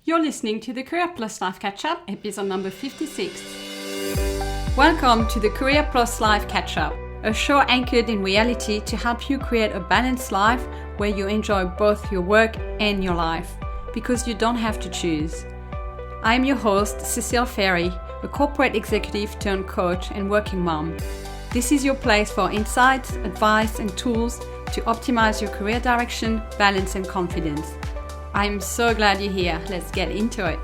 You're listening to the Career Plus Life Catch-Up, episode number 56. Welcome to the Career Plus Life Catch-Up, a show anchored in reality to help you create a balanced life where you enjoy both your work and your life, because you don't have to choose. I'm your host, Cecile Ferry, a corporate executive turned coach and working mom. This is your place for insights, advice, and tools to optimize your career direction, balance, and confidence. I'm so glad you're here. Let's get into it.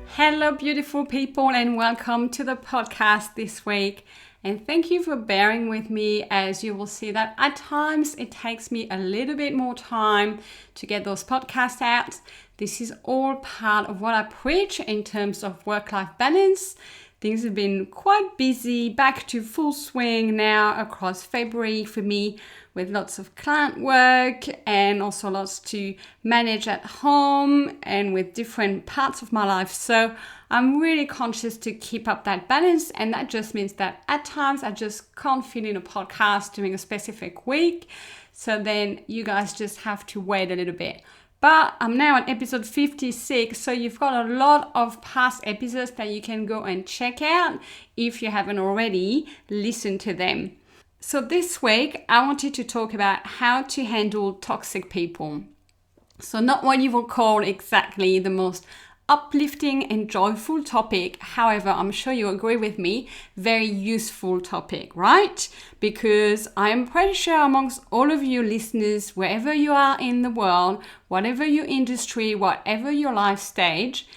Hello, beautiful people, and welcome to the podcast this week. And thank you for bearing with me, as you will see that at times it takes me a little bit more time to get those podcasts out. This is all part of what I preach in terms of work-life balance. Things have been quite busy, back to full swing now across February for me, with lots of client work and also lots to manage at home and with different parts of my life. So I'm really conscious to keep up that balance, and that just means that at times I just can't fit in a podcast during a specific week. So then you guys just have to wait a little bit. But I'm now on episode 56, so you've got a lot of past episodes that you can go and check out if you haven't already listened to them. So this week, I wanted to talk about how to handle toxic people. So not what you will call exactly the most uplifting and joyful topic. However, I'm sure you agree with me, very useful topic, right? Because I am pretty sure amongst all of you listeners, wherever you are in the world, whatever your industry, whatever your life stage,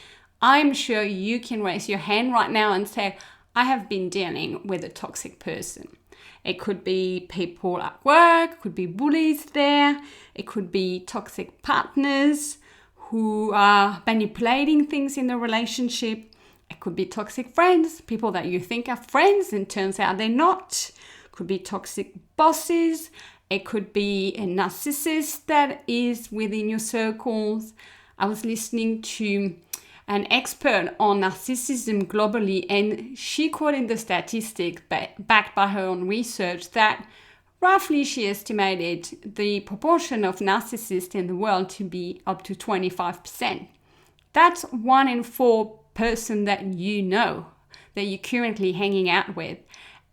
I'm sure you can raise your hand right now and say, I have been dealing with a toxic person. It could be people at work, could be bullies there, it could be toxic partners who are manipulating things in the relationship. It could be toxic friends, people that you think are friends and turns out they're not. It could be toxic bosses. It could be a narcissist that is within your circles. I was listening to an expert on narcissism globally, and she quoted the statistics backed by her own research that roughly she estimated the proportion of narcissists in the world to be up to 25%. That's 1 in 4 person that you know, that you're currently hanging out with.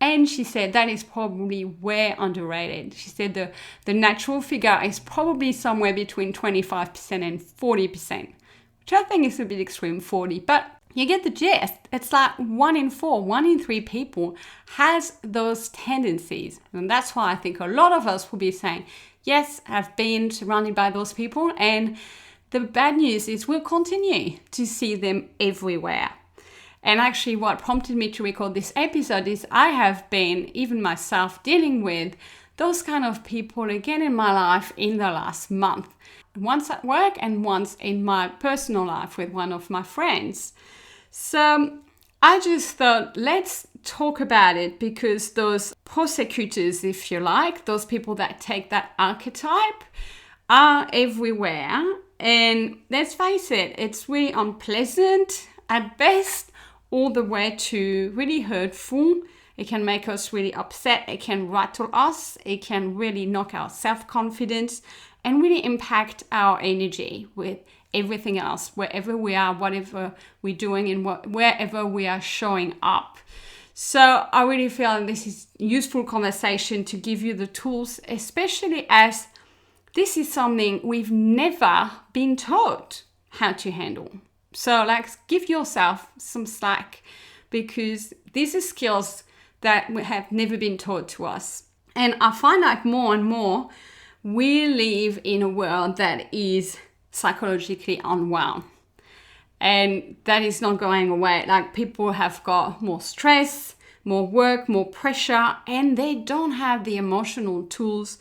And she said that is probably way underrated. She said the natural figure is probably somewhere between 25% and 40%, which I think is a bit extreme, 40, but you get the gist. It's like 1 in 4, 1 in 3 people has those tendencies. And that's why I think a lot of us will be saying, yes, I've been surrounded by those people. And the bad news is we'll continue to see them everywhere. And actually what prompted me to record this episode is I have been, even myself, dealing with those kind of people again in my life in the last month. Once at work and once in my personal life with one of my friends. So I just thought, let's talk about it, because those prosecutors, if you like, those people that take that archetype are everywhere. And let's face it, it's really unpleasant at best, all the way to really hurtful. It can make us really upset. It can rattle us. It can really knock our self-confidence and really impact our energy with everything else, wherever we are, whatever we're doing, and wherever we are showing up. So I really feel this is useful conversation to give you the tools, especially as this is something we've never been taught how to handle. So give yourself some slack, because these are skills that have never been taught to us. And I find like more and more, we live in a world that is psychologically unwell. And that is not going away. Like, people have got more stress, more work, more pressure, and they don't have the emotional tools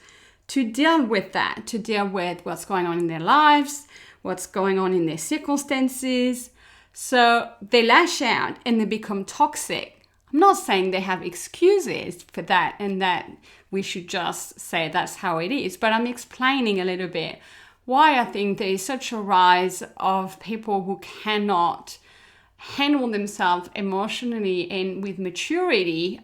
to deal with that, to deal with what's going on in their lives, what's going on in their circumstances. So they lash out and they become toxic. I'm not saying they have excuses for that and that we should just say that's how it is, but I'm explaining a little bit why I think there is such a rise of people who cannot handle themselves emotionally and with maturity,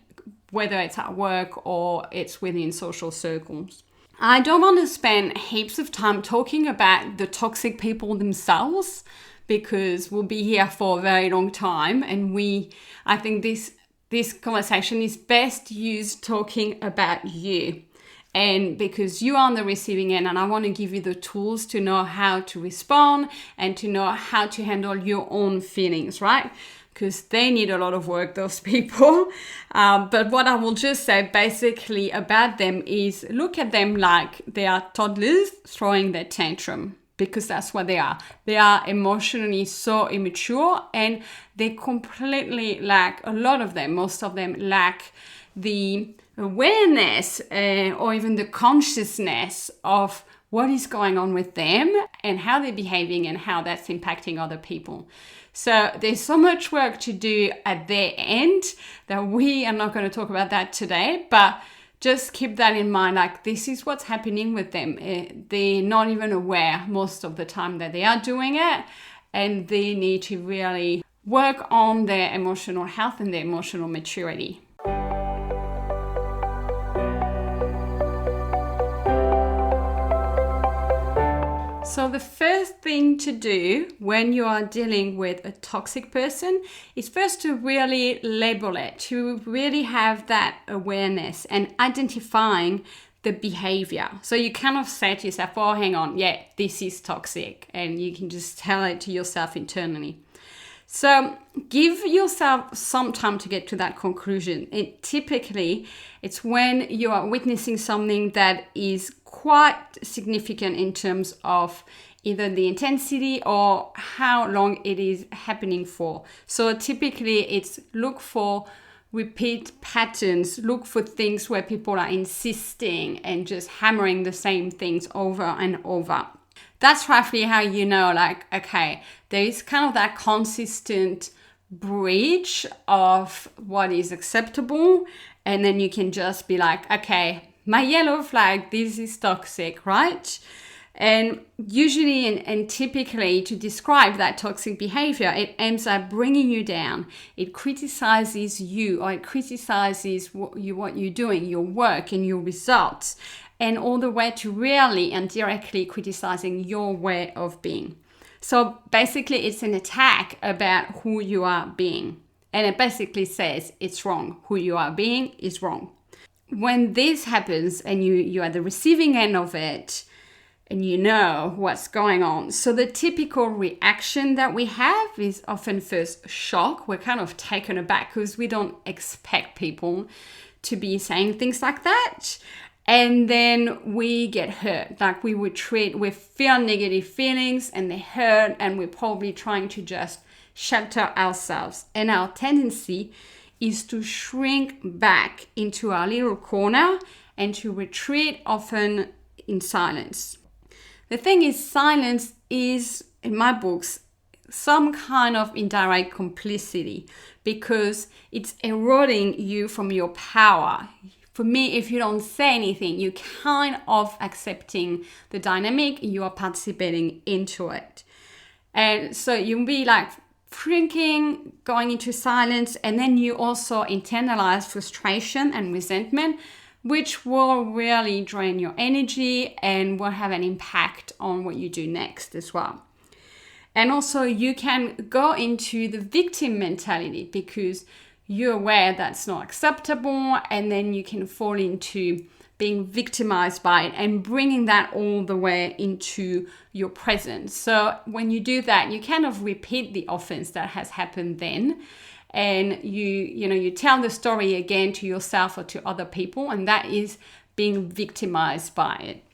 whether it's at work or it's within social circles. I don't want to spend heaps of time talking about the toxic people themselves, because we'll be here for a very long time. And I think this conversation is best used talking about you. And because you are on the receiving end, and I want to give you the tools to know how to respond and to know how to handle your own feelings, right? Because they need a lot of work, those people. But what I will just say basically about them is look at them like they are toddlers throwing their tantrum, because that's what they are. They are emotionally so immature, and they completely lack, a lot of them, most of them lack the awareness or even the consciousness of what is going on with them and how they're behaving and how that's impacting other people. So there's so much work to do at their end that we are not going to talk about that today, but just keep that in mind. Like, this is what's happening with them. They're not even aware most of the time that they are doing it, and they need to really work on their emotional health and their emotional maturity. So the first thing to do when you are dealing with a toxic person is first to really label it, to really have that awareness and identifying the behavior. So you kind of say to yourself, oh, hang on, yeah, this is toxic. And you can just tell it to yourself internally. So give yourself some time to get to that conclusion. Typically, it's when you are witnessing something that is quite significant in terms of either the intensity or how long it is happening for. So typically, it's look for repeat patterns, look for things where people are insisting and just hammering the same things over and over. That's roughly how you know, like, okay, there is kind of that consistent breach of what is acceptable. And then you can just be like, okay, my yellow flag, this is toxic, right? And usually and typically to describe that toxic behavior, it aims at bringing you down. It criticizes you, or it criticizes what you're doing, your work and your results, and all the way to really and directly criticizing your way of being. So basically, it's an attack about who you are being. And it basically says it's wrong. Who you are being is wrong. When this happens and you are the receiving end of it, and you know what's going on. So the typical reaction that we have is often first shock. We're kind of taken aback because we don't expect people to be saying things like that. And then we get hurt. Like we feel negative feelings and they hurt, and we're probably trying to just shelter ourselves. And our tendency is to shrink back into our little corner and to retreat, often in silence. The thing is, silence is, in my books, some kind of indirect complicity, because it's eroding you from your power. For me, if you don't say anything, you're kind of accepting the dynamic, you are participating into it. And so you'll be like shrinking, going into silence, and then you also internalize frustration and resentment, which will really drain your energy and will have an impact on what you do next as well. And also you can go into the victim mentality because you're aware that's not acceptable, and then you can fall into being victimized by it and bringing that all the way into your present. So when you do that, you kind of repeat the offense that has happened then. And you tell the story again to yourself or to other people, and that is being victimized by it.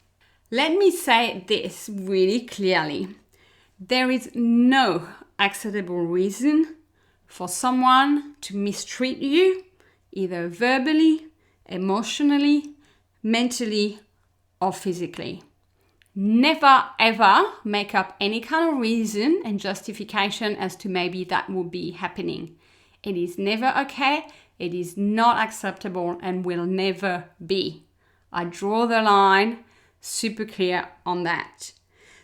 Let me say this really clearly. There is no acceptable reason for someone to mistreat you, either verbally, emotionally, mentally, or physically. Never ever make up any kind of reason and justification as to maybe that will be happening. It is never okay, it is not acceptable, and will never be. I draw the line super clear on that.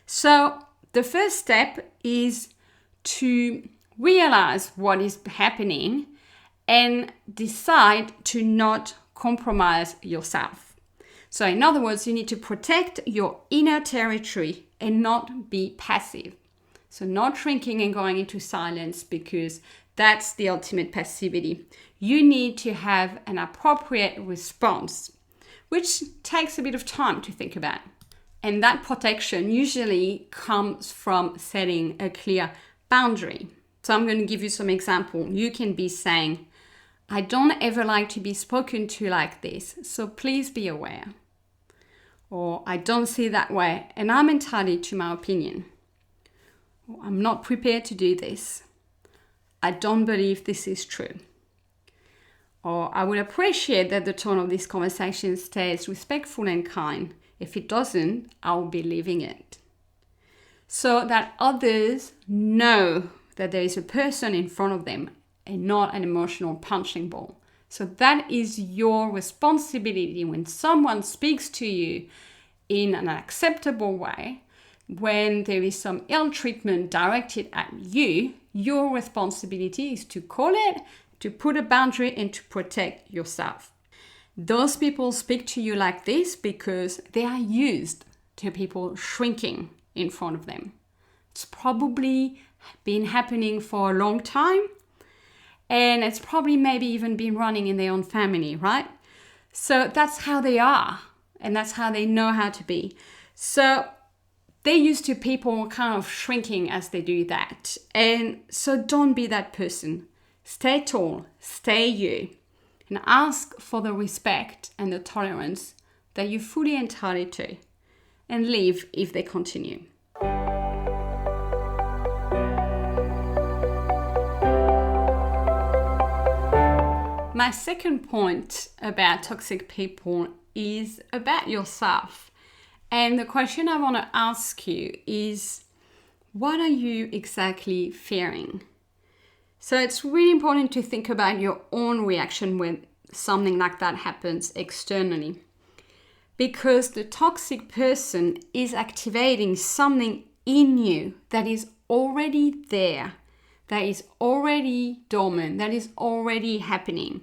So the first step is to realize what is happening and decide to not compromise yourself. So in other words, you need to protect your inner territory and not be passive. So not shrinking and going into silence, because that's the ultimate passivity. You need to have an appropriate response, which takes a bit of time to think about. And that protection usually comes from setting a clear boundary. So I'm going to give you some example. You can be saying, I don't ever like to be spoken to like this, so please be aware. Or I don't see that way and I'm entitled to my opinion. Or I'm not prepared to do this. I don't believe this is true. Or I would appreciate that the tone of this conversation stays respectful and kind. If it doesn't, I'll be leaving it. So that others know that there is a person in front of them and not an emotional punching ball. So that is your responsibility when someone speaks to you in an acceptable way. When there is some ill treatment directed at you, your responsibility is to call it, to put a boundary, and to protect yourself. Those people speak to you like this because they are used to people shrinking in front of them. It's probably been happening for a long time, and it's probably maybe even been running in their own family, right? So that's how they are, and that's how they know how to be. So they're used to people kind of shrinking as they do that. And so don't be that person. Stay tall, stay you, and ask for the respect and the tolerance that you're fully entitled to, and leave if they continue. My second point about toxic people is about yourself. And the question I want to ask you is, what are you exactly fearing? So it's really important to think about your own reaction when something like that happens externally. Because the toxic person is activating something in you that is already there, that is already dormant, that is already happening.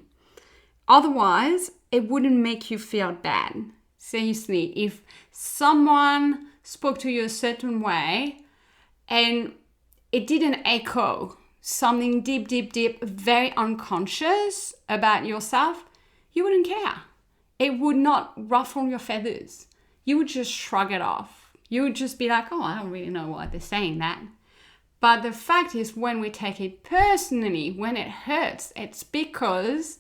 Otherwise, it wouldn't make you feel bad. Seriously, if someone spoke to you a certain way and it didn't echo something deep, very unconscious about yourself, you wouldn't care. It would not ruffle your feathers. You would just shrug it off. You would just be like, oh, I don't really know why they're saying that. But the fact is, when we take it personally, when it hurts, it's because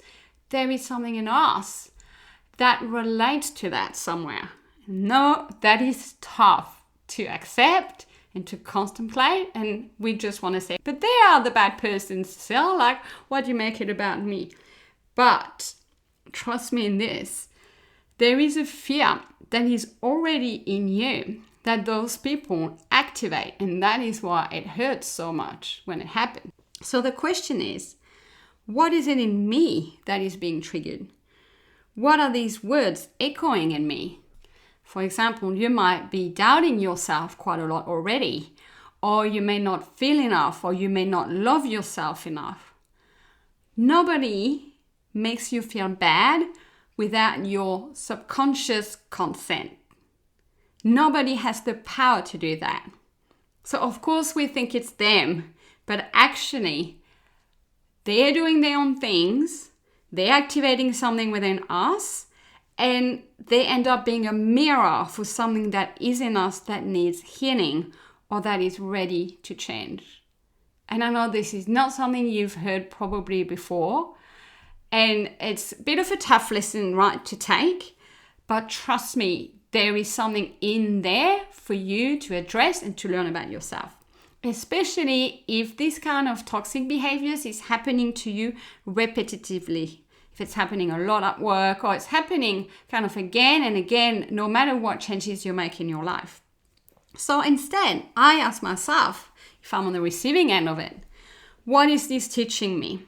there is something in us that relates to that somewhere. No, that is tough to accept and to contemplate, and we just want to say, but they are the bad persons, so like, why do you make it about me? But trust me in this, there is a fear that is already in you that those people activate, and that is why it hurts so much when it happens. So the question is, what is it in me that is being triggered? What are these words echoing in me? For example, you might be doubting yourself quite a lot already, or you may not feel enough, or you may not love yourself enough. Nobody makes you feel bad without your subconscious consent. Nobody has the power to do that. So of course we think it's them, but actually they're doing their own things, they're activating something within us, and they end up being a mirror for something that is in us that needs healing or that is ready to change. And I know this is not something you've heard probably before, and it's a bit of a tough lesson, right, to take, but trust me, there is something in there for you to address and to learn about yourself. Especially if this kind of toxic behaviors is happening to you repetitively. If it's happening a lot at work, or it's happening kind of again and again, no matter what changes you make in your life. So instead, I ask myself, if I'm on the receiving end of it, what is this teaching me?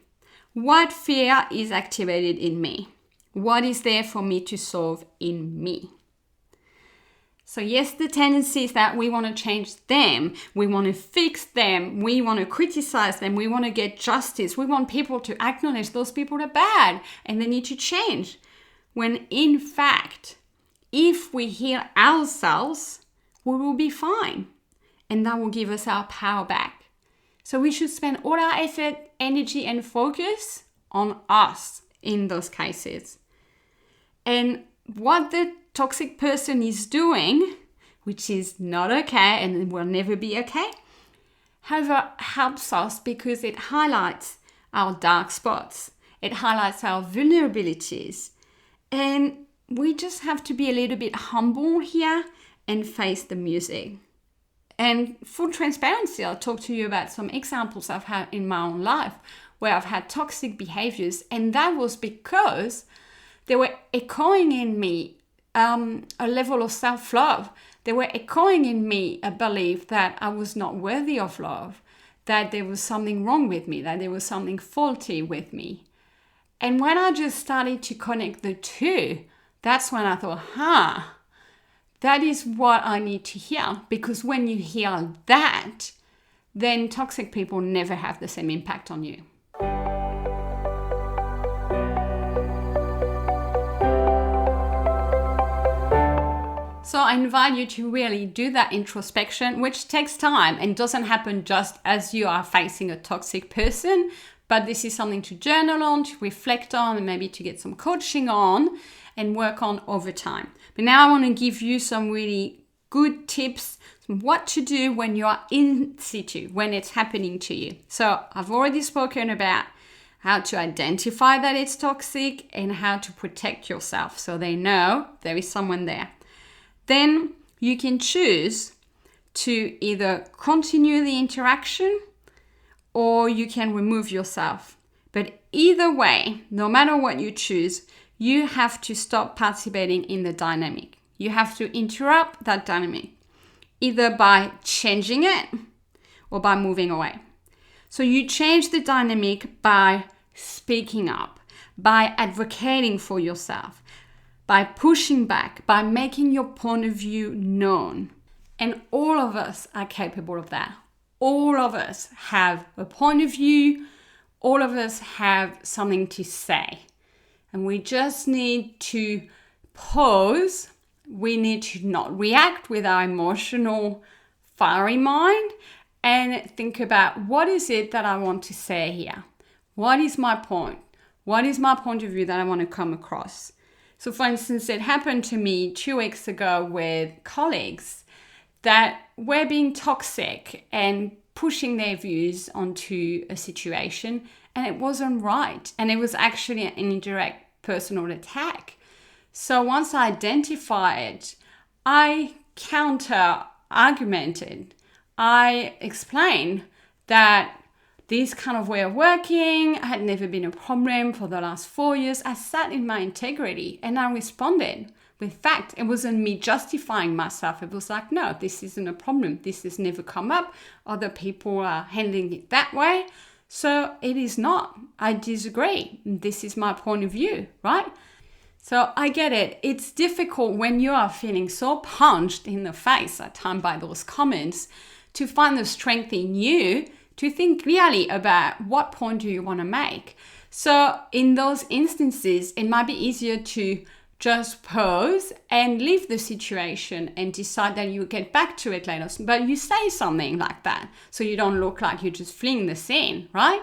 What fear is activated in me? What is there for me to solve in me? So yes, the tendency is that we want to change them, we want to fix them, we want to criticize them, we want to get justice, we want people to acknowledge those people are bad and they need to change. When in fact, if we heal ourselves, we will be fine. and that will give us our power back. So we should spend all our effort, energy, and focus on us in those cases. And what the toxic person is doing, which is not okay and will never be okay, however, helps us because it highlights our dark spots. It highlights our vulnerabilities. And we just have to be a little bit humble here and face the music. And full transparency, I'll talk to you about some examples I've had in my own life where I've had toxic behaviors, and that was because they were echoing in me a level of self-love. They were echoing in me a belief that I was not worthy of love, that there was something wrong with me, that there was something faulty with me. And when I just started to connect the two, that's when I thought, that is what I need to hear. Because when you hear that, then toxic people never have the same impact on you. So I invite you to really do that introspection, which takes time and doesn't happen just as you are facing a toxic person. But this is something to journal on, to reflect on, and maybe to get some coaching on and work on over time. But now I want to give you some really good tips on what to do when you are in situ, when it's happening to you. So I've already spoken about how to identify that it's toxic and how to protect yourself so they know there is someone there. Then you can choose to either continue the interaction or you can remove yourself. But either way, no matter what you choose, you have to stop participating in the dynamic. You have to interrupt that dynamic, either by changing it or by moving away. So you change the dynamic by speaking up, by advocating for yourself, by pushing back, by making your point of view known. And all of us are capable of that. All of us have a point of view. All of us have something to say. And we just need to pause. We need to not react with our emotional, fiery mind and think about, what is it that I want to say here? What is my point? What is my point of view that I want to come across? So for instance, it happened to me 2 weeks ago with colleagues that were being toxic and pushing their views onto a situation, and it wasn't right. And it was actually an indirect personal attack. So once I identified, I counter-argumented. I explained that this kind of way of working had never been a problem for the last 4 years. I sat in my integrity and I responded with fact. It wasn't me justifying myself. It was like, no, this isn't a problem. This has never come up. Other people are handling it that way. So it is not. I disagree. This is my point of view, right? So I get it. It's difficult when you are feeling so punched in the face at times by those comments to find the strength in you to think clearly about what point do you want to make. So in those instances, it might be easier to just pause and leave the situation and decide that you get back to it later. But you say something like that so you don't look like you're just fleeing the scene, right?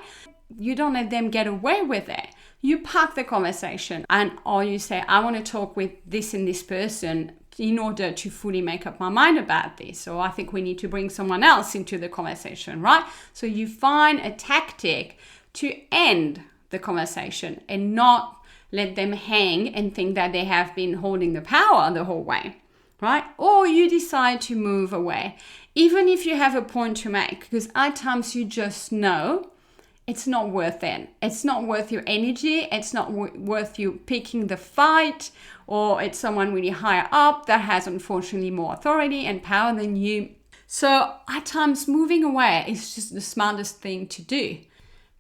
You don't let them get away with it. You park the conversation or you say, I want to talk with this and this person in order to fully make up my mind about this. So I think we need to bring someone else into the conversation, right? So you find a tactic to end the conversation and not let them hang and think that they have been holding the power the whole way, right? Or you decide to move away, even if you have a point to make, because at times you just know it's not worth it. It's not worth your energy. It's not worth you picking the fight, or it's someone really higher up that has unfortunately more authority and power than you. So at times moving away is just the smartest thing to do.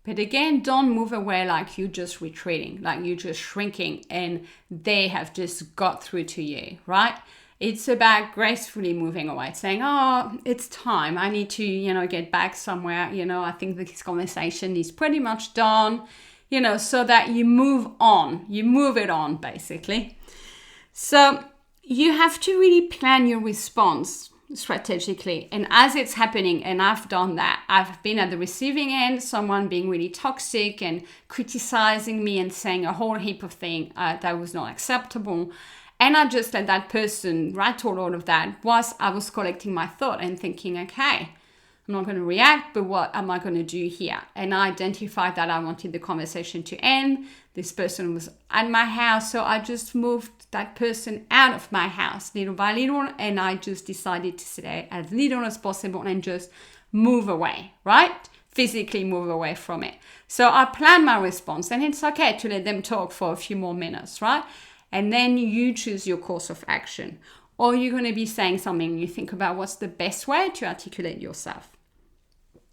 But again, don't move away like you're just retreating, like you're just shrinking and they have just got through to you, right? It's about gracefully moving away, saying, oh, it's time. I need to, get back somewhere. I think this conversation is pretty much done, so that you move on. You move it on, basically. So you have to really plan your response strategically. And as it's happening, and I've done that, I've been at the receiving end, someone being really toxic and criticizing me and saying a whole heap of things that was not acceptable. And I just let that person rattle all of that whilst I was collecting my thought and thinking, okay, I'm not going to react, but what am I going to do here? And I identified that I wanted the conversation to end. This person was at my house, so I just moved that person out of my house little by little, and I just decided to stay as little as possible and just move away, right? Physically move away from it. So I plan my response, and it's okay to let them talk for a few more minutes, right? And then you choose your course of action. Or you're going to be saying something, you think about what's the best way to articulate yourself.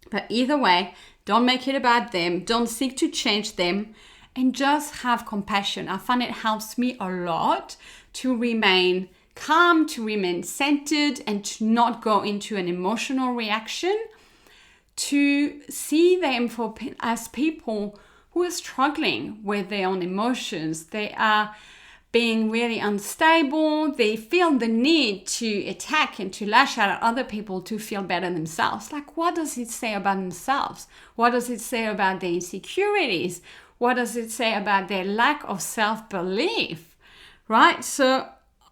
But either way, don't make it about them. Don't seek to change them, and just have compassion. I find it helps me a lot to remain calm, to remain centered, and to not go into an emotional reaction, to see them as people who are struggling with their own emotions. They are being really unstable. They feel the need to attack and to lash out at other people to feel better themselves. Like, what does it say about themselves? What does it say about their insecurities? What does it say about their lack of self-belief? Right? So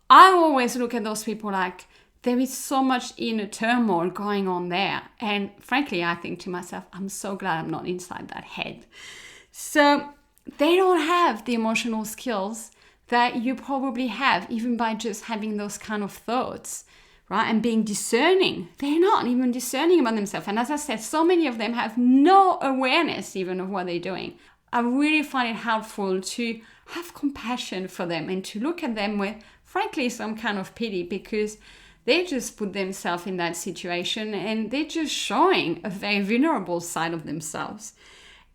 I always look at those people like there is so much inner turmoil going on there. And frankly, I think to myself, I'm so glad I'm not inside that head. So they don't have the emotional skills that you probably have, even by just having those kind of thoughts, right? And being discerning. They're not even discerning about themselves. And as I said, so many of them have no awareness even of what they're doing. I really find it helpful to have compassion for them and to look at them with, frankly, some kind of pity, because they just put themselves in that situation and they're just showing a very vulnerable side of themselves.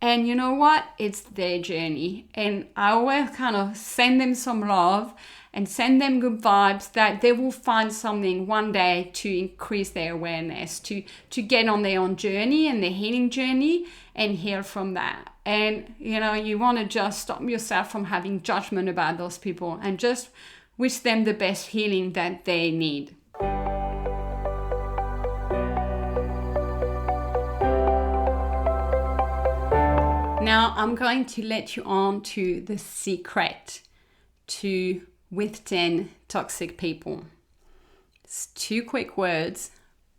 And you know what? It's their journey. And I always kind of send them some love and send them good vibes that they will find something one day to increase their awareness, to get on their own journey and their healing journey and heal from that. And, you know, you want to just stop yourself from having judgment about those people and just wish them the best healing that they need. Now I'm going to let you on to the secret to withstand toxic people. It's 2 quick words,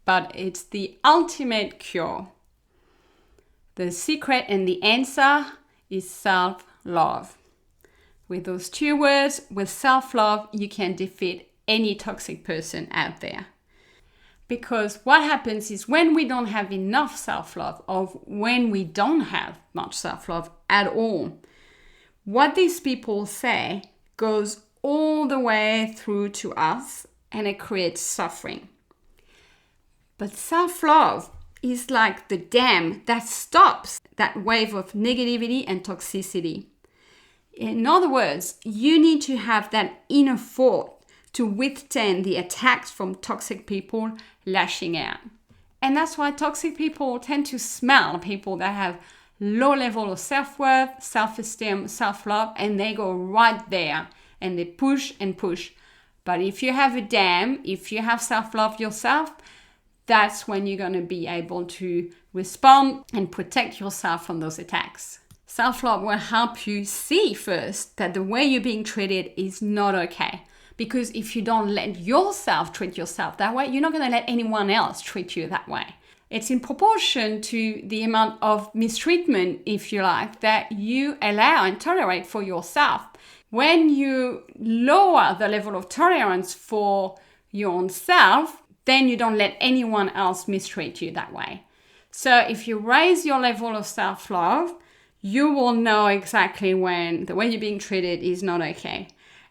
but it's the ultimate cure. The secret and the answer is self-love. With those 2 words, with self-love, you can defeat any toxic person out there. Because what happens is when we don't have enough self-love, or when we don't have much self-love at all, what these people say goes all the way through to us and it creates suffering. But self-love is like the dam that stops that wave of negativity and toxicity. In other words, you need to have that inner fort to withstand the attacks from toxic people lashing out. And that's why toxic people tend to smell people that have low level of self-worth, self-esteem, self-love, and they go right there and they push and push. But if you have a dam, if you have self-love yourself, that's when you're going to be able to respond and protect yourself from those attacks. Self-love will help you see first that the way you're being treated is not okay. Because if you don't let yourself treat yourself that way, you're not going to let anyone else treat you that way. It's in proportion to the amount of mistreatment, if you like, that you allow and tolerate for yourself. When you lower the level of tolerance for your own self, then you don't let anyone else mistreat you that way. So if you raise your level of self-love, you will know exactly when the way you're being treated is not okay.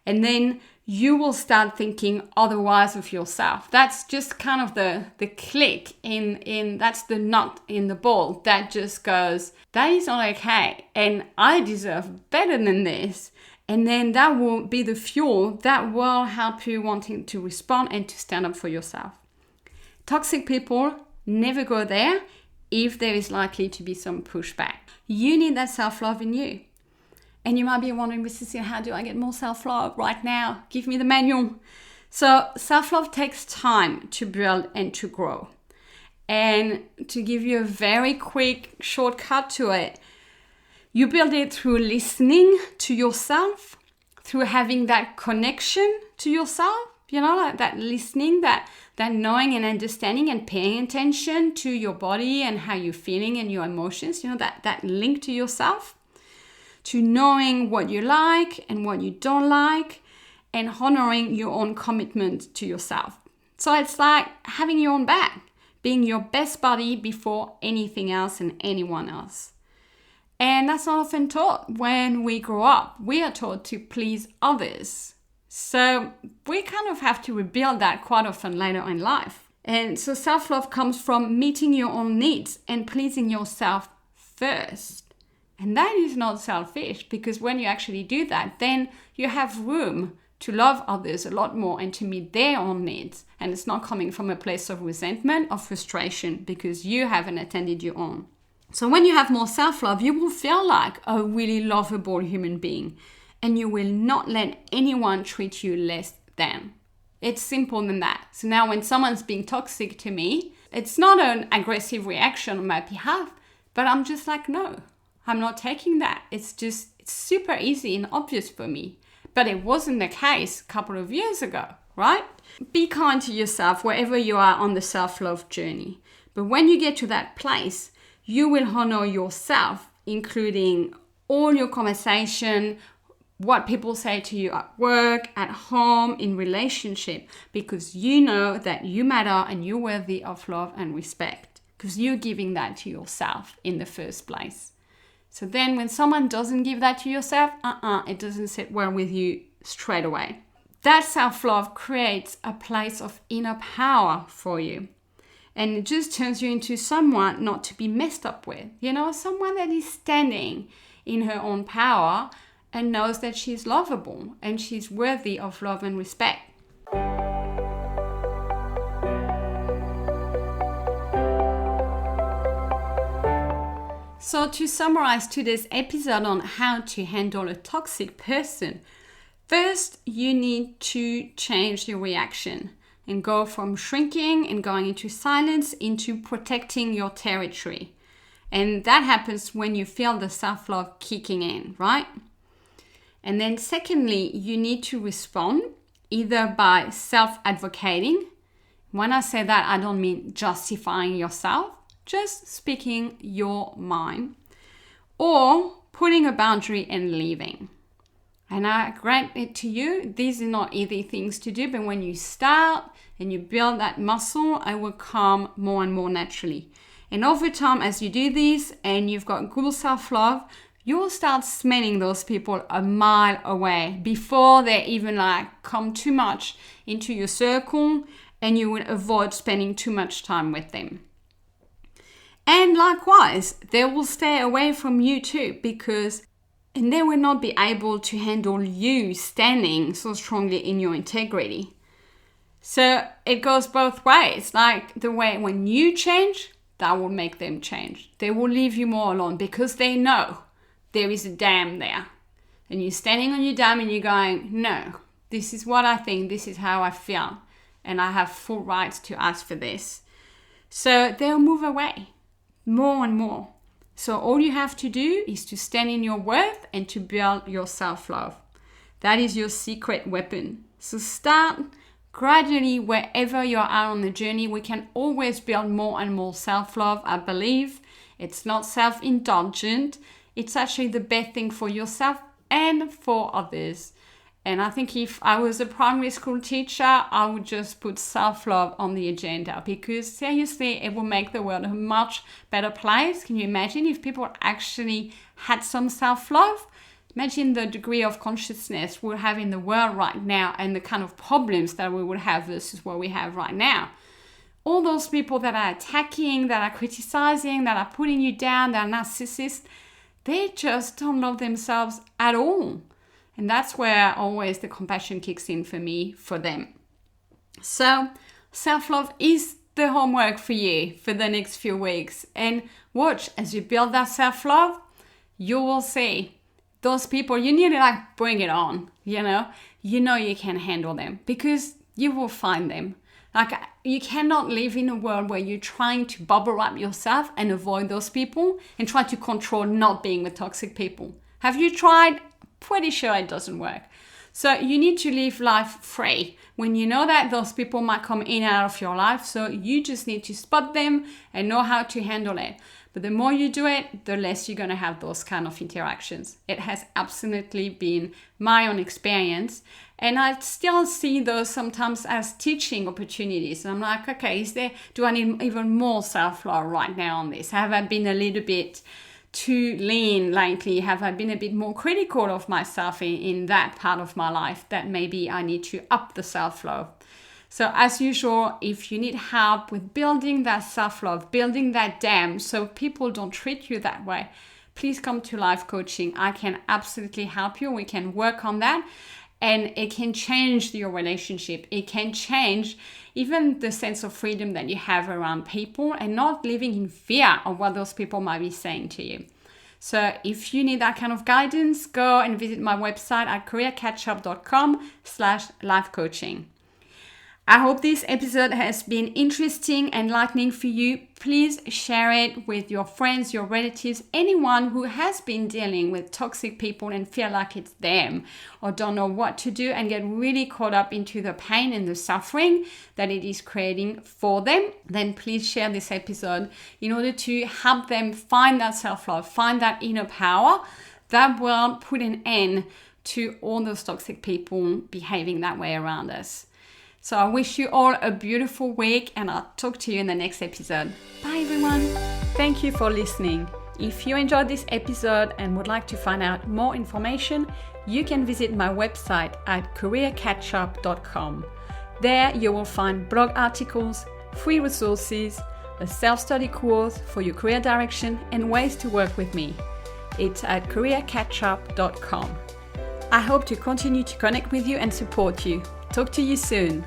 And then you will start thinking otherwise of yourself. That's just kind of the click in that's the nut in the ball that just goes, that is not okay. And I deserve better than this. And then that will be the fuel that will help you wanting to respond and to stand up for yourself. Toxic people never go there if there is likely to be some pushback. You need that self-love in you. And you might be wondering, Cecilia, how do I get more self-love right now? Give me the manual. So self-love takes time to build and to grow. And to give you a very quick shortcut to it, you build it through listening to yourself, through having that connection to yourself, like that listening, that knowing and understanding and paying attention to your body and how you're feeling and your emotions, that link to yourself, to knowing what you like and what you don't like, and honoring your own commitment to yourself. So it's like having your own back, being your best buddy before anything else and anyone else. And that's not often taught when we grow up. We are taught to please others. So we kind of have to rebuild that quite often later in life. And so self-love comes from meeting your own needs and pleasing yourself first. And that is not selfish, because when you actually do that, then you have room to love others a lot more and to meet their own needs. And it's not coming from a place of resentment or frustration because you haven't attended your own. So when you have more self-love, you will feel like a really lovable human being, and you will not let anyone treat you less than. It's simple than that. So now when someone's being toxic to me, it's not an aggressive reaction on my behalf, but I'm just like, no, I'm not taking that. It's super easy and obvious for me. But it wasn't the case a couple of years ago, right? Be kind to yourself wherever you are on the self-love journey. But when you get to that place, you will honor yourself, including all your conversation, what people say to you at work, at home, in relationship, because you know that you matter and you're worthy of love and respect, because you're giving that to yourself in the first place. So then when someone doesn't give that to yourself, it doesn't sit well with you straight away. That self-love creates a place of inner power for you. And it just turns you into someone not to be messed up with. Someone that is standing in her own power and knows that she's lovable and she's worthy of love and respect. So to summarize today's episode on how to handle a toxic person, first you need to change your reaction and go from shrinking and going into silence into protecting your territory. And that happens when you feel the self-love kicking in, right? And then secondly, you need to respond either by self-advocating. When I say that, I don't mean justifying yourself, just speaking your mind, or putting a boundary and leaving. And I grant it to you, these are not easy things to do, but when you start and you build that muscle, it will come more and more naturally. And over time, as you do this and you've got good self-love, you'll start smelling those people a mile away before they even come too much into your circle, and you will avoid spending too much time with them. And likewise, they will stay away from you too, and they will not be able to handle you standing so strongly in your integrity. So it goes both ways. Like the way when you change, that will make them change. They will leave you more alone because they know there is a dam there. And you're standing on your dam and you're going, no, this is what I think, this is how I feel, and I have full rights to ask for this. So they'll move away more and more. So all you have to do is to stand in your worth and to build your self-love. That is your secret weapon. So start gradually wherever you are on the journey. We can always build more and more self-love, I believe. It's not self-indulgent. It's actually the best thing for yourself and for others. And I think if I was a primary school teacher, I would just put self-love on the agenda, because seriously, it will make the world a much better place. Can you imagine if people actually had some self-love? Imagine the degree of consciousness we have in the world right now and the kind of problems that we would have versus what we have right now. All those people that are attacking, that are criticizing, that are putting you down, that are narcissists, they just don't love themselves at all. And that's where always the compassion kicks in for me, for them. So self-love is the homework for you for the next few weeks. And watch, as you build that self-love, you will see those people, you need to bring it on, you know you can handle them, because You will find them. Like, you cannot live in a world where you're trying to bubble wrap yourself and avoid those people and try to control not being with toxic people. Have you tried? Pretty sure it doesn't work. So you need to live life free when you know that those people might come in and out of your life. So you just need to spot them and know how to handle it. But the more you do it, the less you're going to have those kind of interactions. It has absolutely been my own experience. And I still see those sometimes as teaching opportunities. And I'm like, okay, do I need even more self-love right now on this? Have I been a little bit too lean lately? Have I been a bit more critical of myself in that part of my life that maybe I need to up the self-love? So as usual, if you need help with building that self-love, building that dam so people don't treat you that way, please come to life coaching. I can absolutely help you. We can work on that. And it can change your relationship. It can change even the sense of freedom that you have around people and not living in fear of what those people might be saying to you. So if you need that kind of guidance, go and visit my website at careercatchup.com/life coaching. I hope this episode has been interesting, enlightening for you. Please share it with your friends, your relatives, anyone who has been dealing with toxic people and feel like it's them or don't know what to do and get really caught up into the pain and the suffering that it is creating for them. Then please share this episode in order to help them find that self-love, find that inner power that will put an end to all those toxic people behaving that way around us. So I wish you all a beautiful week and I'll talk to you in the next episode. Bye everyone. Thank you for listening. If you enjoyed this episode and would like to find out more information, you can visit my website at careercatchup.com. There you will find blog articles, free resources, a self-study course for your career direction and ways to work with me. It's at careercatchup.com. I hope to continue to connect with you and support you. Talk to you soon.